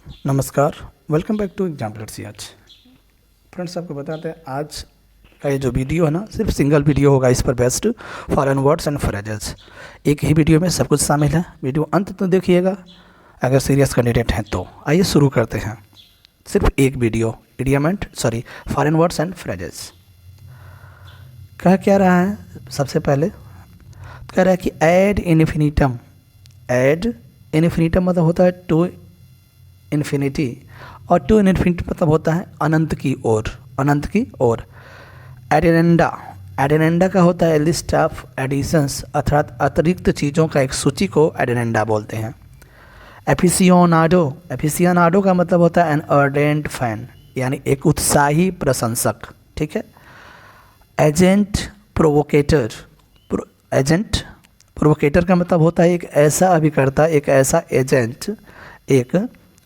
नमस्कार, welcome back to exemplar सी आज। Friends, आपको बताते हैं आज का ये जो वीडियो है ना, सिर्फ सिंगल वीडियो होगा इस पर based foreign words and phrases. एक ही वीडियो में सब कुछ शामिल है, वीडियो अंत तक देखिएगा अगर सीरियस कैंडिडेट हैं तो। आइए शुरू करते हैं। सिर्फ एक video foreign words and phrases. कह क्या रहा है सबसे पहले, कह रहा है कि एड इन्फिनिटम। एड इन्फिनिटम मतलब होता है टू इन्फिनिटी, और टू इन्फिनिटी मतलब होता है अनंत की ओर, अनंत की ओर। एडेनेंडा, एडेनेंडा का होता है लिस्ट ऑफ एडिशंस, अर्थात अतिरिक्त चीज़ों का एक सूची को एडेनेंडा बोलते हैं। एफिसियोनाडो, एफिसियोनाडो का मतलब होता है एन अर्डेंट फैन, यानी एक उत्साही प्रशंसक। ठीक है। एजेंट प्रोवोकेटर, एजेंट प्रोवोकेटर का मतलब होता है एक ऐसा अभिकर्ता, एक ऐसा एजेंट, एक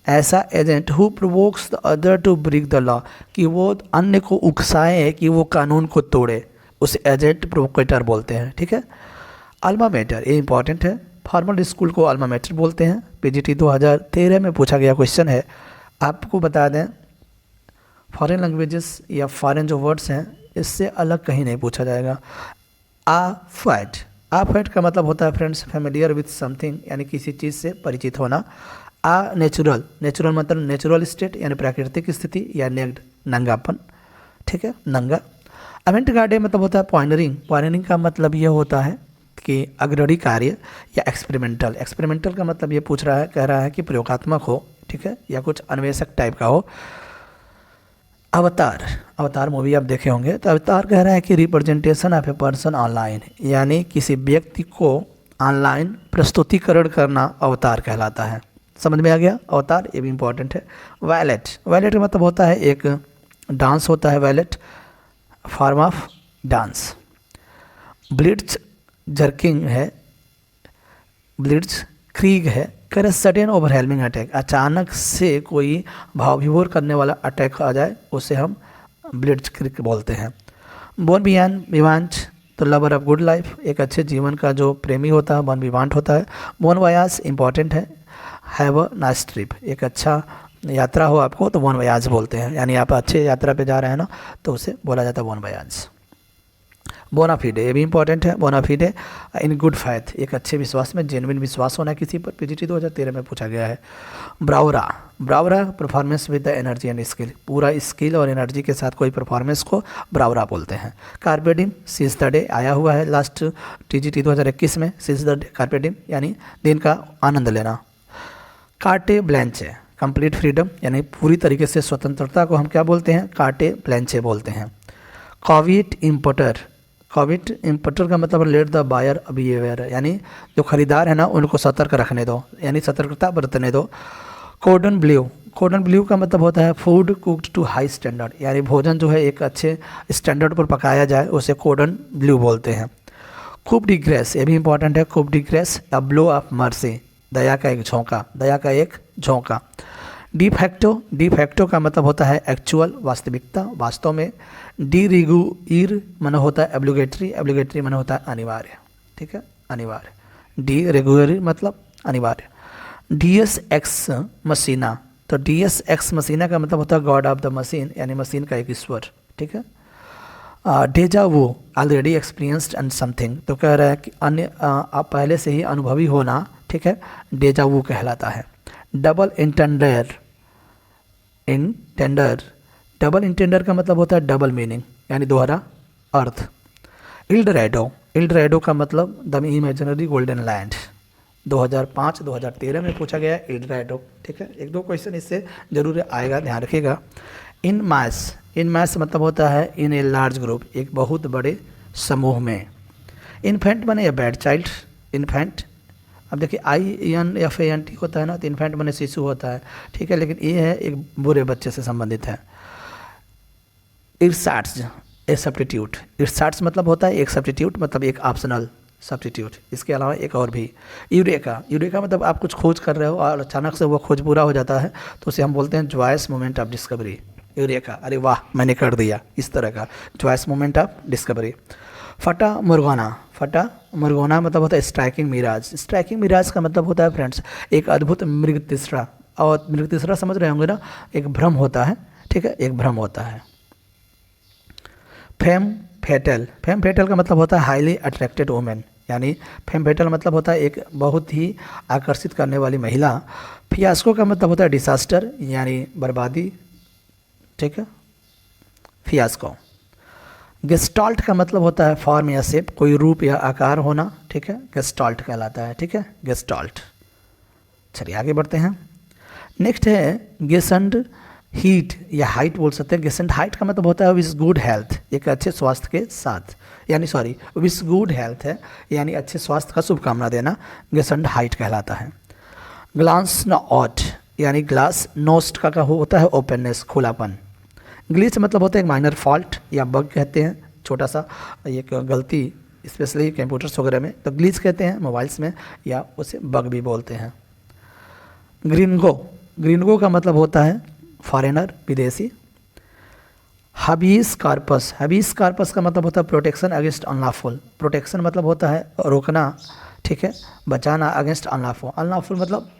ऐसा agent who provokes the other to break the law, कि वो अन्य को उकसाए कि वो कानून को तोड़े, उसे एजेंट प्रोवोकेटर बोलते हैं। ठीक है। अल्मा मैटर, ये इंपॉर्टेंट है, फॉर्मल स्कूल को अल्मा मैटर बोलते हैं। पीजीटी 2013 में पूछा गया क्वेश्चन है। आपको बता दें, फॉरेन लैंग्वेजेस या फॉरेन जो वर्ड्स हैं इससे अलग कहीं नहीं पूछा जाएगा। अफैट, अफैट का मतलब होता है फ्रेंड्स फैमिलियर विथ समथिंग, यानी किसी चीज़ से परिचित होना। नेचुरल, नेचुरल मतलब नेचुरल स्टेट यानी प्राकृतिक स्थिति, या नेग्ड नंगापन। ठीक है, नंगा। अवेंट गार्डे मतलब होता है पॉइनरिंग, पॉइनरिंग का मतलब ये होता है कि अग्रणी कार्य, या एक्सपेरिमेंटल, एक्सपेरिमेंटल का मतलब ये पूछ रहा है, कह रहा है कि प्रयोगात्मक हो। ठीक है, या कुछ अन्वेषक टाइप का हो। अवतार, अवतार मूवी आप देखे होंगे, तो अवतार कह रहा है कि representation of a person online, यानी किसी व्यक्ति को ऑनलाइन प्रस्तुतिकरण करना अवतार कहलाता है। समझ में आ गया अवतार, ये भी इंपॉर्टेंट है। वैलेट, वैलेट का मतलब होता है एक डांस होता है, ballet form of dance. Blitz jerking है, ब्लिट्ज क्रीग है, कर सडन ओवरहेलमिंग अटैक, अचानक से कोई भावविभोर करने वाला अटैक आ जाए उसे हम ब्लिट्ज क्रीग बोलते हैं। बोन विवांट, तो लवर ऑफ गुड लाइफ, एक अच्छे जीवन का जो प्रेमी होता है बोन विवांट होता है। बोन वयाज इंपॉर्टेंट है, हैव अ नाइस ट्रिप, एक अच्छा यात्रा हो आपको तो बोन वयाज बोलते हैं, यानी आप अच्छे यात्रा पे जा रहे हैं ना तो उसे बोला जाता है बोन वयाज। बोनाफिडे, ये भी इंपॉर्टेंट है, बोनाफिडे इन गुड फैथ, एक अच्छे विश्वास में, जेन्युइन विश्वास होना किसी पर। पीजीटी 2013 में पूछा गया है। Bravura, bravura performance with the energy and skill, पूरा स्किल और एनर्जी के साथ कोई परफॉर्मेंस को ब्रावरा बोलते हैं। कार्पेडिम, सीज द डे आया हुआ है लास्ट टीजीटी 2021 में, सीज द डे कार्पेडिम यानी दिन का आनंद लेना। कार्टे ब्लैंचे, कंप्लीट फ्रीडम यानी पूरी तरीके से स्वतंत्रता को हम क्या बोलते हैं, कार्टे ब्लैंचे बोलते हैं। कॉविट इम्पोर्टर, कॉविट इम्पोर्टर का मतलब लेट द बायर बिहेवियर, यानी जो खरीदार है ना उनको सतर्क रखने दो, यानी सतर्कता बरतने दो। कोर्डन ब्ल्यू, कोर्डन ब्ल्यू का मतलब होता है food cooked to high standard, यानी भोजन जो है एक अच्छे स्टैंडर्ड पर पकाया जाए उसे कोर्डन ब्ल्यू बोलते हैं। खूब डिग्रेस, ये भी इंपॉर्टेंट है, coup de grace the blow of mercy, दया का एक झोंका, दया का एक झोंका। डिफैक्टो, डिफैक्टो का मतलब होता है एक्चुअल, वास्तविकता, वास्तव में। डी रिगुइर माना होता है एब्लिगेटरी, एब्लिगेटरी माना होता है अनिवार्य। ठीक है, अनिवार्य। डी रेगुलर मतलब अनिवार्य। डी एस एक्स मशीना, तो डी एस एक्स मशीना का मतलब होता है गॉड ऑफ द मशीन, यानी मशीन का एक ईश्वर। ठीक है। डेजा वो, ऑलरेडी एक्सपीरियंस्ड एंड समथिंग, तो कह रहा है कि अन्य आप पहले से ही अनुभवी होना। ठीक है, डेजा वो कहलाता है। डबल इंटेंडर, इंटेंडर, डबल इंटेंडर का मतलब होता है डबल मीनिंग, यानी दोहरा अर्थ। इल्डरेडो, इल्डरेडो का मतलब द इमेजिनरी गोल्डन लैंड, 2005-2013 में पूछा गया है इल्डरेडो। ठीक है, एक दो क्वेश्चन इससे जरूर आएगा, ध्यान रखिएगा। इन मैस, इन मैस मतलब होता है इन ए लार्ज ग्रुप, एक बहुत बड़े समूह में। इन्फेंट बने या बैड चाइल्ड, इन्फेंट, अब देखिए INFANT होता है ना, तो इन्फेंट बने शिशु होता है। ठीक है, लेकिन ये है एक बुरे बच्चे से संबंधित है। इर्साट्स, ए सब्स्टिट्यूट, इर्साट्स मतलब होता है एक सब्स्टिट्यूट, मतलब एक ऑप्शनल सब्स्टिट्यूट। इसके अलावा एक और भी, यूरेका, यूरेका मतलब आप कुछ खोज कर रहे हो और अचानक से वो खोज पूरा हो जाता है तो उसे हम बोलते हैं joyous moment of discovery. Eureka, अरे वाह मैंने कर दिया, इस तरह का जॉयस मोमेंट ऑफ डिस्कवरी। फटा मुर्गाना, फटा मुर्गाना मतलब होता है स्ट्राइकिंग मिराज, स्ट्राइकिंग मिराज का मतलब होता है फ्रेंड्स एक अद्भुत मृग तृष्णा, और बिल्कुल तीसरा समझ रहे होंगे ना, एक भ्रम होता है, ठीक है, एक भ्रम होता है। फेम फेटल, फेम फेटल का मतलब होता है हाईली अट्रैक्टेड वुमेन, यानी फेम फेटल मतलब होता है एक बहुत ही आकर्षित करने वाली महिला। फियास्को का मतलब होता है डिसास्टर यानी बर्बादी, ठीक है, फियास्को। गेस्टाल्ट का मतलब होता है फॉर्म या शेप, कोई रूप या आकार होना, ठीक है, गेस्टाल्ट कहलाता है, ठीक है, गेस्टाल्ट। चलिए आगे बढ़ते हैं। नेक्स्ट है गेसेंट हीट या हाइट बोल सकते हैं। गेसेंट हाइट का मतलब होता है विश गुड हेल्थ, एक अच्छे स्वास्थ्य के साथ, यानी सॉरी विश गुड हेल्थ है यानी अच्छे स्वास्थ्य का शुभकामना देना, गेसेंट हाइट कहलाता है। ग्लांस न ऑट यानी ग्लास नोस्ट का होता है ओपननेस, खुलापन। ग्लिच मतलब होता है एक माइनर फॉल्ट या बग कहते हैं, छोटा सा एक गलती, स्पेशली कंप्यूटर्स वगैरह में तो ग्लिच कहते हैं, मोबाइल्स में या उसे बग भी बोलते हैं। ग्रीनगो, ग्रीनगो का मतलब होता है फॉरेनर, विदेशी। हबीस कार्पस, हबीस कार्पस का मतलब होता है प्रोटेक्शन अगेंस्ट अनलॉफुल, प्रोटेक्शन मतलब होता है रोकना, ठीक है, बचाना, अगेंस्ट अनलॉफुल, अनलॉफुल मतलब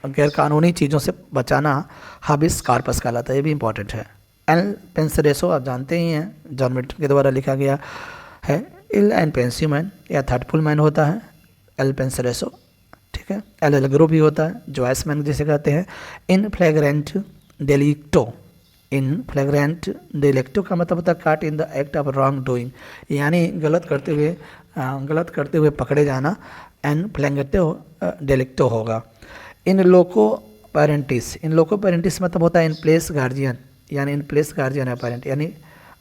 गैरकानूनी चीज़ों से बचाना, हबीस कार्पस कहलाता है, ये भी इंपॉर्टेंट है। एल पेंसरेसो आप जानते ही हैं, जॉन मिल्टन के द्वारा लिखा गया है। इल एंड पेंसिव मैन या थॉटफुल मैन होता है एल पेंसरेसो, ठीक है। एल एलग्रो भी होता है, जॉयस मैन जिसे कहते हैं। इन फ्लैग्रेंट डेलिक्टो, इन फ्लैग्रेंट डेलिक्टो का मतलब होता है काट in the act of wrong doing, यानी गलत करते हुए पकड़े जाना, एन फ्लैग्रेंटो डेलिक्टो होगा। इन लोको पेरेंटिस, इन लोको पेरेंटिस मतलब होता है इन प्लेस गार्जियन, यानी इन प्लेस गार्जियन या पेरेंट, यानी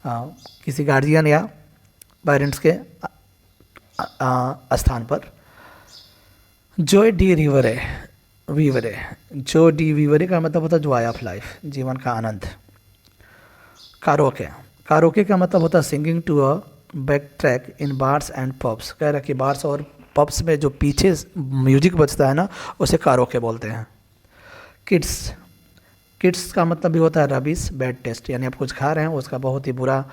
किसी गार्जियन या पेरेंट्स के स्थान पर। जॉय डी रिवरे, वीवरे, जो डी वीवरे का मतलब होता है जॉय ऑफ लाइफ, जीवन का आनंद। कारोके, कारोके का मतलब होता है singing to a back track in bars and pubs, कह रहा है कि बार्स और पब्स में जो पीछे म्यूजिक बजता है ना उसे कारोके बोलते हैं। किड्स, किड्स का मतलब भी होता है रबिश बैड टेस्ट, यानी आप कुछ खा रहे हैं उसका बहुत ही बुरा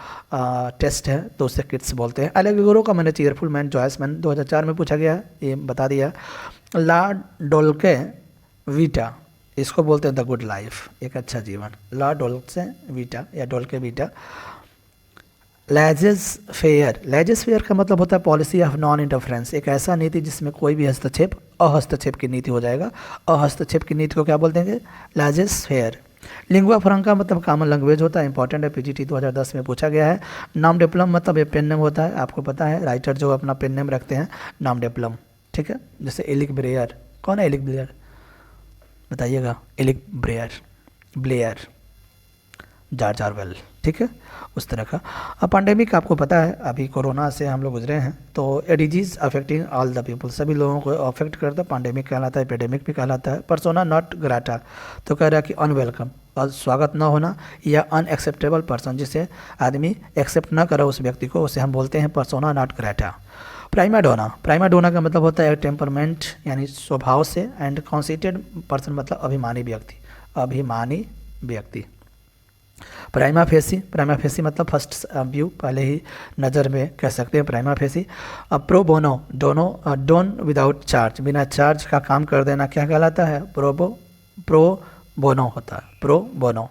टेस्ट है तो उसे किड्स बोलते हैं। एलेग्रो का मैंने चीयरफुल मैन, जॉयस मैन 2004 में पूछा गया है, ये बता दिया। ला डोल्के वीटा, इसको बोलते हैं द गुड लाइफ, एक अच्छा जीवन, ला डोल्के वीटा या dolce vita. Laissez faire, laissez faire का मतलब होता है पॉलिसी ऑफ नॉन इंटरफेरेंस, एक ऐसा नीति जिसमें कोई भी हस्तक्षेप अहस्तक्षेप की नीति हो जाएगा, अहस्तक्षेप की नीति को क्या बोलते हैं, लेजेस फेयर। लिंगुआ फ्रंका मतलब कॉमन लैंग्वेज होता है, इंपॉर्टेंट है, पीजीटी 2010 में पूछा गया है। नाम डिप्लम मतलब ये पेन नेम होता है, आपको पता है राइटर जो अपना पेन नेम रखते हैं नाम डिप्लम, ठीक है, जैसे एलिक ब्रेयर, कौन है एलिक ब्लेयर बताइएगा, एलिक ब्रेयर, ब्लेयर, जॉर्ज ऑरवेल, ठीक है, उस तरह का। अब पैंडेमिक आपको पता है अभी कोरोना से हम लोग गुजरे हैं, तो a disease affecting all the people, सभी लोगों को अफेक्ट करता है, पैंडेमिक कहलाता है, एपिडेमिक भी कहलाता है। पर्सोना नॉट ग्राटा, तो कह रहा है कि अनवेलकम और स्वागत न होना, या अनएक्सेप्टेबल पर्सन, जिसे आदमी एक्सेप्ट ना करे उस व्यक्ति को, उसे हम बोलते हैं persona non grata. Prima donna, prima donna का मतलब होता है टेम्परमेंट यानी स्वभाव से, एंड कॉन्सिटेड पर्सन मतलब अभिमानी व्यक्ति, अभिमानी व्यक्ति। प्राइमा फेसी, प्राइमा फेसी मतलब फर्स्ट व्यू, पहले ही नज़र में कह सकते हैं प्राइमा फेसी। अब प्रो बोनो, दोनों डोन विदाउट चार्ज, बिना चार्ज का काम कर देना क्या कहलाता है, प्रो बोनो होता है, pro bono.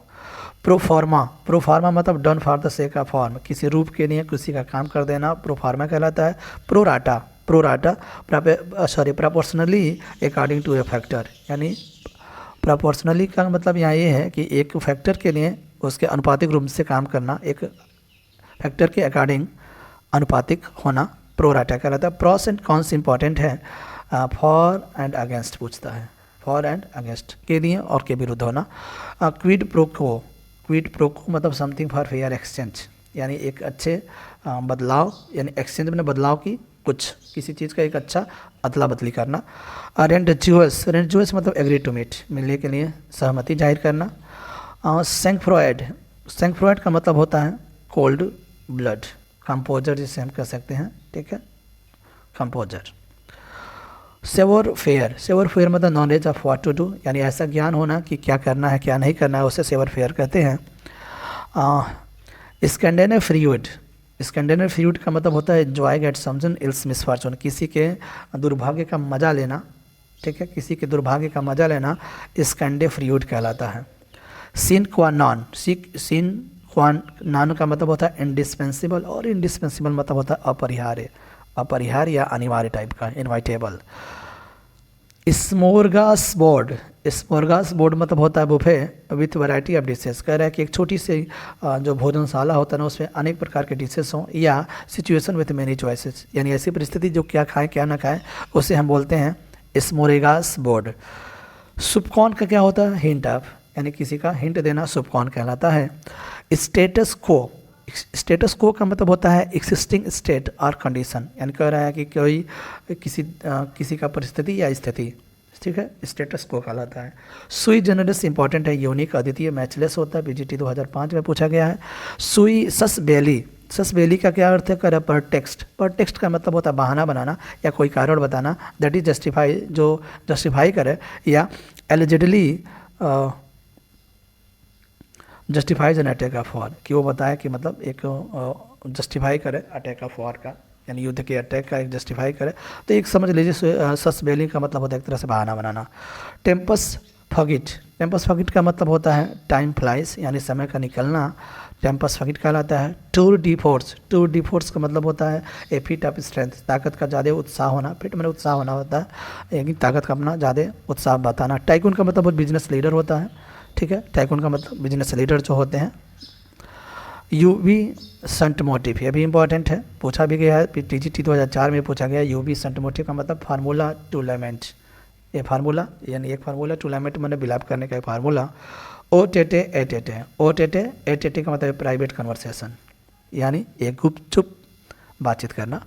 Pro forma, pro forma मतलब done for the sake of form, किसी रूप के लिए किसी का काम कर देना प्रो फार्मा कहलाता है। Pro rata, pro rata proportionally according to a factor, यानी प्रपोर्शनली का मतलब यहाँ ये है कि एक फैक्टर के लिए उसके अनुपातिक रूप से काम करना, एक फैक्टर के अकॉर्डिंग अनुपातिक होना प्रो राटा कहलाता है। प्रॉस एंड कॉन्स इंपॉर्टेंट है, फॉर एंड अगेंस्ट पूछता है, फॉर एंड अगेंस्ट के लिए और के विरुद्ध होना। Quid pro quo, quid pro quo मतलब समथिंग फॉर फेयर एक्सचेंज, यानी एक अच्छे बदलाव, यानी एक्सचेंज में बदलाव की, कुछ किसी चीज़ का एक अच्छा अदला बदली करना। रेंट ज्यूस, रेंट ज्यूस मतलब एग्री टू मीट, मिलने के लिए सहमति जाहिर करना। सेंक्फ्रॉयड, सेंक्फ्रॉयड का मतलब होता है कोल्ड ब्लड, कंपोजर जिसे हम कह सकते हैं, ठीक है, composure. Savoir faire, savoir faire मतलब knowledge of what to do, यानी ऐसा ज्ञान होना कि क्या करना है क्या नहीं करना है, उसे सेवर फेयर कहते हैं। स्कैंडिनेवियन फ्रीड, स्कैंडिनेवियन फ्रीड का मतलब होता है एंजॉय गेट समझन इल्स मिसफॉर्चून, किसी के दुर्भाग्य का मजा लेना, ठीक है, किसी के दुर्भाग्य का मजा लेना स्कैंडे फ्रियूड कहलाता है। सीन क्वा नॉन, सीन क्वा नॉन का मतलब होता है इंडिस्पेंसिबल, और इंडिस्पेंसिबल मतलब होता है अपरिहार्य, अपरिहार्य या अनिवार्य टाइप का, इनवाइटेबल। स्मोरगास बोर्ड, स्मोरगास बोर्ड मतलब होता है buffet with variety of dishes. कह रहा है कि एक छोटी सी जो भोजनशाला होता है ना, उसमें अनेक प्रकार के डिशेस हों, या सिचुएशन विथ मेनी चॉइसेस, यानी ऐसी परिस्थिति जो क्या खाएं क्या ना खाएं, उसे हम बोलते हैं स्मोरगास बोर्ड। सुपकॉर्न का क्या होता है, हिंट ऑफ, यानी किसी का हिंट देना सुपकॉर्न कहलाता है। स्टेटस को, स्टेटस को का मतलब होता है एक्सिस्टिंग स्टेट और कंडीशन, यानी कह रहा है कि कोई किसी का परिस्थिति या स्थिति, ठीक है, स्टेटस को कहलाता है। सुई जनरस इंपॉर्टेंट है, यूनिक, अद्वितीय, मैचलेस होता है, पीजीटी 2005 में पूछा गया है। सुई ससबेली, ससबेली का क्या अर्थ है, कर पर टेक्स्ट, पर टेक्स्ट का मतलब होता है बहाना बनाना या कोई कारण बताना, दैट इज जस्टिफाई, जो जस्टिफाई करे, या allegedly justifies an attack of war, कि वो बताए कि मतलब एक जस्टिफाई करे अटैक ऑफ वॉर का, यानी युद्ध के अटैक का एक जस्टिफाई करे। तो एक समझ लीजिए ससबेली का मतलब होता है एक तरह से बहाना बनाना। टेम्पस फगिट, टेम्पस फगिट का मतलब होता है टाइम फ्लाइज, यानी समय का निकलना, टेम्पस फगिट कहलाता है। Tour de force, Tour de force का मतलब होता है ए फीट ऑफ स्ट्रेंथ, ताकत का ज़्यादा उत्साह होना, फिट में उत्साह होना होता है, यानी ताकत का अपना ज़्यादा उत्साह बताना। टाइकून का मतलब बिजनेस लीडर होता है, ठीक है, टाइकून का मतलब बिजनेस लीडर जो होते हैं। यूवी संट मोटिव, ये भी इंपॉर्टेंट है, पूछा भी गया है, टीजीटी 2004 में पूछा गया है। यूवी संट मोटिव का मतलब फार्मूला टू लैमेंट, ये फार्मूला यानी एक फार्मूला, टू लैमेंट मैंने बिलाप करने का एक फार्मूला। ओ टेटे ए टेटे, ओ टेटे ए टेटे का मतलब प्राइवेट कन्वर्सेशन, यानी एक गुपचुप बातचीत करना।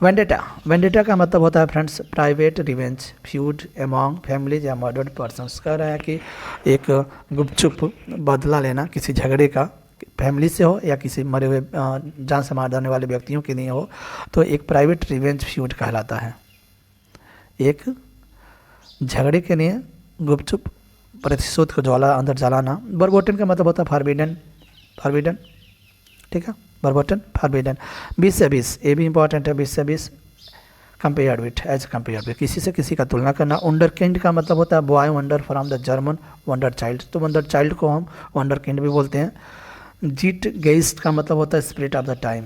वेंडेटा, वेंडेटा का मतलब होता है friends private revenge, feud among families या मर्डर्ड पर्सन्स। कह रहा है कि एक गुपचुप बदला लेना किसी झगड़े का, फैमिली से हो या किसी मरे हुए जान से मार देने वाले व्यक्तियों के लिए हो, तो एक प्राइवेट रिवेंज फ्यूड कहलाता है। एक झगड़े के लिए गुपचुप प्रतिशोध को ज्वाला अंदर जलाना। बर्बोटन का मतलब होता है फॉरबिडन, फॉरबिडन, ठीक है, बर्बोटन फॉरबिडन। 20 से 20, ये भी इंपॉर्टेंट है, 20 से 20 compared with, as compared with, किसी से किसी का तुलना करना। वंडरकिंड का मतलब होता है boy wonder from the German wonder child, तो वंडर चाइल्ड को हम वंडरकिंड भी बोलते हैं। जीट गेस्ट का मतलब होता है स्पिरिट ऑफ द टाइम,